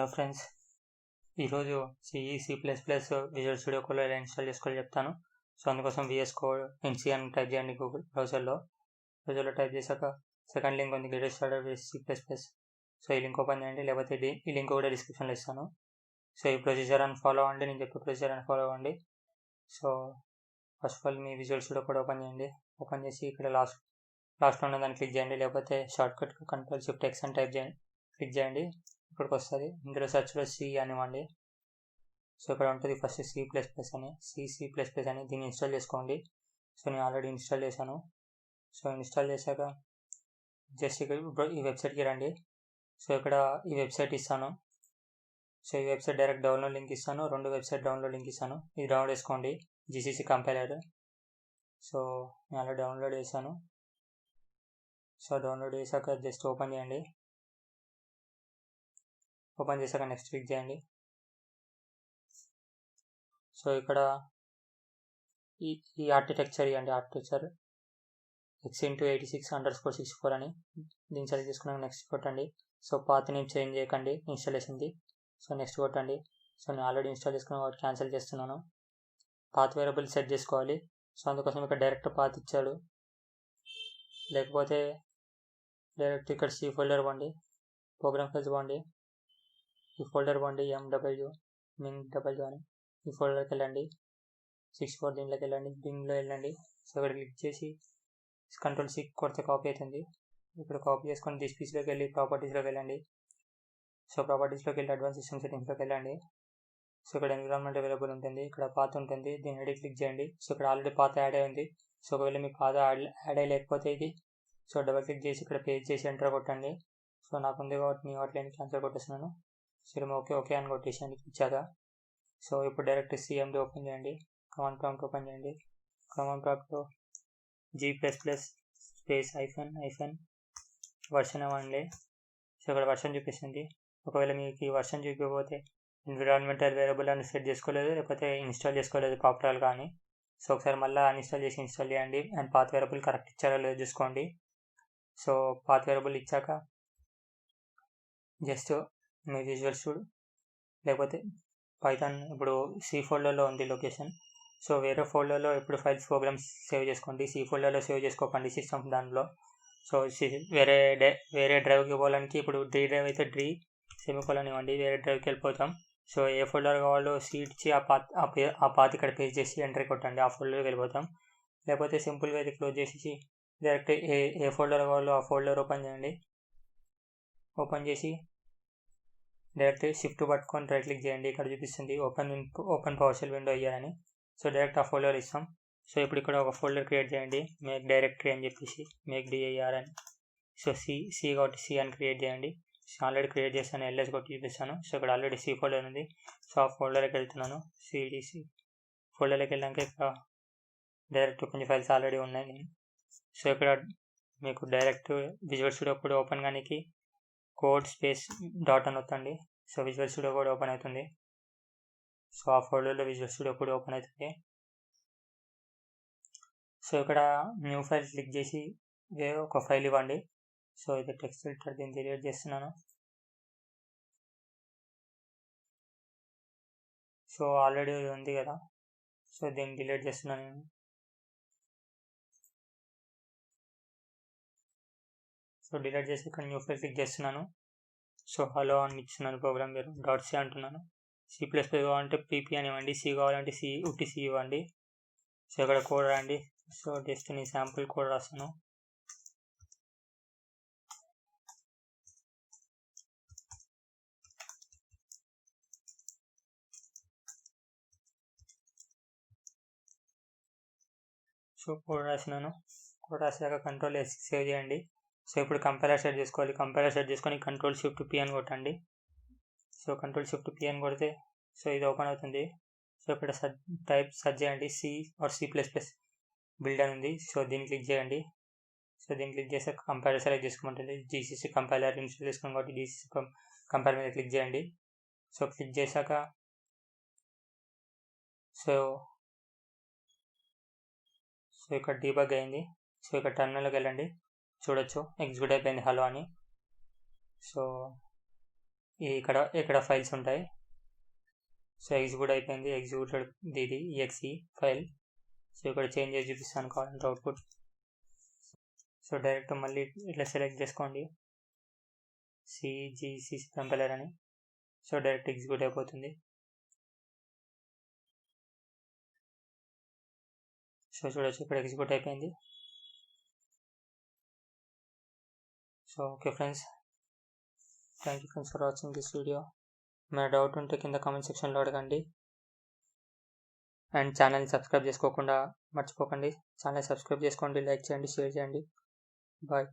Hello friends, ఈరోజు C++ visual studio కోడ్లో ఎలా ఇన్స్టాల్ చేసుకోవాలో చెప్తాను. సో అందుకోసం VS కోడ్ NC అని టైప్ చేయండి గూగుల్ బ్రౌజర్లో టైప్ చేశాక సెకండ్ లింక్ ఉంది, get started with C++. So ఈ లింక్ ఓపెన్ చేయండి, లేకపోతే ఈ లింక్ కూడా డిస్క్రిప్షన్లో ఇస్తాను. సో ఈ ప్రొసీజర్ అని ఫాలో అవ్వండి, నేను చెప్పే ప్రొసీజర్ అని ఫాలో అవ్వండి. So first of all me visual studio code open చేయండి. ఓపెన్ చేసి ఇక్కడ లాస్ట్ ఉన్న దాన్ని క్లిక్ చేయండి, లేకపోతే షార్ట్కట్ Ctrl+Shift+X అని క్లిక్ చేయండి. ఇక్కడికి వస్తుంది. ఇందులో సెర్చ్లో C అనివ్వండి. సో ఇక్కడ ఉంటుంది ఫస్ట్ C++ అని దీన్ని ఇన్స్టాల్ చేసుకోండి. సో నేను ఆల్రెడీ ఇన్స్టాల్ చేశాను. సో ఇన్స్టాల్ చేశాక జస్ట్ ఇక్కడ ఈ వెబ్సైట్కి రండి. సో ఇక్కడ ఈ వెబ్సైట్ ఇస్తాను. సో ఈ వెబ్సైట్ డైరెక్ట్ డౌన్లోడ్ లింక్ ఇస్తాను, 2 వెబ్సైట్ డౌన్లోడ్ లింక్ ఇస్తాను. ఇది డౌన్లోడ్ చేసుకోండి, GCC కంపైలర్. సో నేను ఆల్రెడీ డౌన్లోడ్ చేశాను. సో డౌన్లోడ్ చేశాక జస్ట్ ఓపెన్ చేయండి. ఓపెన్ చేశాక నెక్స్ట్ క్లిక్ చేయండి. సో ఇక్కడ ఈ ఆర్కిటెక్చర్ X x86_64 అని దీన్ని సెలెక్ట్ చేసుకున్నాక నెక్స్ట్ కొట్టండి. సో పాత్ నేమ్ చేంజ్ చేయకండి ఇన్స్టాలేషన్ది. సో నెక్స్ట్ కొట్టండి. సో నేను ఆల్రెడీ ఇన్స్టాల్ చేసుకున్న వాటి క్యాన్సిల్ చేస్తున్నాను. పాత్ వేరియబుల్ సెట్ చేసుకోవాలి. సో అందుకోసం ఇక్కడ డైరెక్ట్ పాత్ ఇచ్చాడు, లేకపోతే డైరెక్ట్ ఇక్కడ C ఫోల్డర్ పోండి, ప్రోగ్రామ్ ఫైల్స్ పోండి, ఈ ఫోల్డర్ పోండి, MW అని ఈ ఫోల్డర్కి వెళ్ళండి. 64 దీంట్లోకి వెళ్ళండి, బింగ్లో వెళ్ళండి. సో ఇక్కడ క్లిక్ చేసి Ctrl+C కొడితే కాపీ అవుతుంది. ఇక్కడ కాపీ చేసుకొని దిస్ పీస్లోకి వెళ్ళి ప్రాపర్టీస్లోకి వెళ్ళండి. సో ప్రాపర్టీస్లోకి వెళ్ళి అడ్వాన్స్ సిస్టమ్ సెట్టింగ్స్లోకి వెళ్ళండి. సో ఇక్కడ ఎన్విరాన్మెంట్ అవైలబుల్ ఉంటుంది, ఇక్కడ పాత్ ఉంటుంది, దీన్ని రెడీ క్లిక్ చేయండి. సో ఇక్కడ ఆల్రెడీ పాత్ యాడ్ అయి ఉంది. సో ఒకవేళ మీకు పాత్ యాడ్ అయ్యలేకపోతే ఇది సో డబల్ క్లిక్ చేసి ఇక్కడ పేజ్ చేసి ఎంటర్ కొట్టండి. సో నాకు ఉంది కాబట్టి మీ వాటిని క్యాన్సిల్ కొట్టేస్తున్నాను. సో ఓకే అని కొట్టేసాను ఇచ్చాక. సో ఇప్పుడు డైరెక్ట్ CMD ఓపెన్ చేయండి, కమాండ్ ప్రాంప్ట్ ఓపెన్ చేయండి. కమాండ్ ప్రాంప్ట్లో G++ స్పేస్ --, వర్షన్ అవ్వండి. సో ఇక్కడ వర్షన్ చూపిస్తుంది. ఒకవేళ మీకు ఈ వర్షన్ చూపించకపోతే ఎన్విరాన్మెంటల్ వేరియబుల్ అని సెట్ చేసుకోలేదు, లేకపోతే ఇన్స్టాల్ చేసుకోలేదు పాపులర్ కానీ. సో ఒకసారి మళ్ళీ అన్ఇన్స్టాల్ చేసి ఇన్స్టాల్ చేయండి అండ్ పాత్ వేరియబుల్ కరెక్ట్ ఇచ్చారో లేదో చూసుకోండి. సో పాత్ వేరియబుల్ ఇచ్చాక జస్ట్ మీ విజువల్ స్టూడియో లేకపోతే పైథాన్ ఇప్పుడు C ఫోల్డర్లో ఉంది లొకేషన్. సో వేరే ఫోల్డర్లో ఎప్పుడు ఫైల్స్ ప్రోగ్రామ్స్ సేవ్ చేసుకోండి, C ఫోల్డర్లో సేవ్ చేసుకోకండి సిస్టమ్ దాంట్లో. సో వేరే డ్రైవ్కి పోవడానికి ఇప్పుడు D డ్రైవ్ అయితే D సెమికోలన్ ఇవ్వండి, వేరే డ్రైవ్కి వెళ్ళిపోతాం. సో ఏ ఫోల్డర్ కావాలో C ఇచ్చి ఆ పాత్ ఇక్కడ పేస్ట్ చేసి ఎంటర్ కొట్టండి, ఆ ఫోల్డర్కి వెళ్ళిపోతాం. లేకపోతే సింపుల్గా అయితే క్లోజ్ చేసి డైరెక్ట్ ఏ ఫోల్డర్ కావాలో ఆ ఫోల్డర్ ఓపెన్ చేయండి. ఓపెన్ చేసి డైరెక్ట్ షిఫ్ట్ పట్టుకొని రైట్ క్లిక్ చేయండి. ఇక్కడ చూపిస్తుంది ఓపెన్ పవర్షెల్ విండో అయ్యారని. సో డైరెక్ట్ ఆ ఫోల్డర్ ఇస్తాం. సో ఇప్పుడు ఇక్కడ ఒక ఫోల్డర్ క్రియేట్ చేయండి, మేక్ డైరెక్టరీ అని చెప్పేసి మేక్ DIR అని. సో C కాబట్టి C అని క్రియేట్ చేయండి. ఆల్రెడీ క్రియేట్ చేస్తాను, LS కొట్టి చూపిస్తాను. సో ఇక్కడ ఆల్రెడీ C ఫోల్డర్ ఉంది. సో ఆ ఫోల్డర్కి వెళ్తున్నాను. CDC ఫోల్డర్కి వెళ్ళాక ఇక్కడ డైరెక్ట్ కొంచెం ఫైల్స్ ఆల్రెడీ ఉన్నాయి. సో ఇక్కడ మీకు డైరెక్ట్ విజువల్ స్టూడియో కూడా ఓపెన్ కానీ కోడ్ స్పేస్ డాట్ అని వస్తుంది. సో విజువల్ స్టూడియో కూడా ఓపెన్ అవుతుంది. సో ఆ ఫోల్డర్లో విజువల్ స్టూడియో కూడా ఓపెన్ అవుతుంది. సో ఇక్కడ న్యూ ఫైల్ క్లిక్ చేసి ఒక ఫైల్ ఇవ్వండి. సో ఇది టెక్స్ట్ ఫిల్టర్, దీన్ని డిలీట్ చేస్తున్నాను. సో ఆల్రెడీ ఉంది కదా, సో దీన్ని డిలీట్ చేస్తున్నాను నేను. సో డిలీట్ చేసి ఇక్కడ న్యూ ఫైల్ క్లిక్ చేస్తున్నాను. సో హలో అని ఇస్తున్నాను, ప్రోగ్రామ్ పేరు .c అంటున్నాను. C++ కావాలంటే PP అని ఇవ్వండి, C కావాలంటే C ఇవ్వండి. సో ఇక్కడ కోడ్ రాయండి. సో జస్ట్ నేను శాంపుల్ కోడ్ రాస్తాను. సో కోడ్ రాసినాను. కోడ్ రాసాక Ctrl+S సేవ్ చేయండి. సో ఇప్పుడు కంపైలర్ సెట్ చేసుకోవాలి. కంపైలర్ సెట్ చేసుకొని Ctrl+Shift+P అని కొట్టండి. సో Ctrl+Shift+P అని కొడితే సో ఇది ఓపెన్ అవుతుంది. సో ఇక్కడ సెర్చ్ చేయండి C బిల్డ్ అని ఉంది. సో దీన్ని క్లిక్ చేయండి. సో దీన్ని క్లిక్ చేసాక కంపైలర్ సెలెక్ట్ చేసుకోమంటుంది. GCC కంపైలర్ ఇన్స్టాల్ చేసుకోండి కాబట్టి GCC కంపైలర్ మీద క్లిక్ చేయండి. సో క్లిక్ చేశాక సో ఇక్కడ డీబగ్ అయింది. సో ఇక్కడ టర్మినల్కి వెళ్ళండి, చూడొచ్చు ఎగ్జిక్యూట్ అయిపోయింది హలో అని. సో ఇక్కడ ఫైల్స్ ఉంటాయి. సో ఎగ్జిక్యూట్ అయిపోయింది, ఎగ్జిక్యూటెడ్ ఇది exe ఫైల్. సో ఇక్కడ చేంజ్ చేసి చూపిస్తాను కావాలంటే అవుట్పుట్. సో డైరెక్ట్ మళ్ళీ ఇట్లా సెలెక్ట్ చేసుకోండి CGC కంపైలర్ అని. సో డైరెక్ట్ ఎగ్జిక్యూట్ అయిపోతుంది. సో చూడొచ్చు ఇక్కడ ఎగ్జిక్యూట్ అయిపోయింది. So okay friends, thank you friends for watching this video. ఏమైనా డౌట్ ఉంటే కింద కామెంట్ సెక్షన్లో అడగండి. అండ్ ఛానల్ని సబ్స్క్రైబ్ చేసుకోకుండా మర్చిపోకండి. ఛానల్ సబ్స్క్రైబ్ చేసుకోండి, లైక్ చేయండి, షేర్ చేయండి. బాయ్.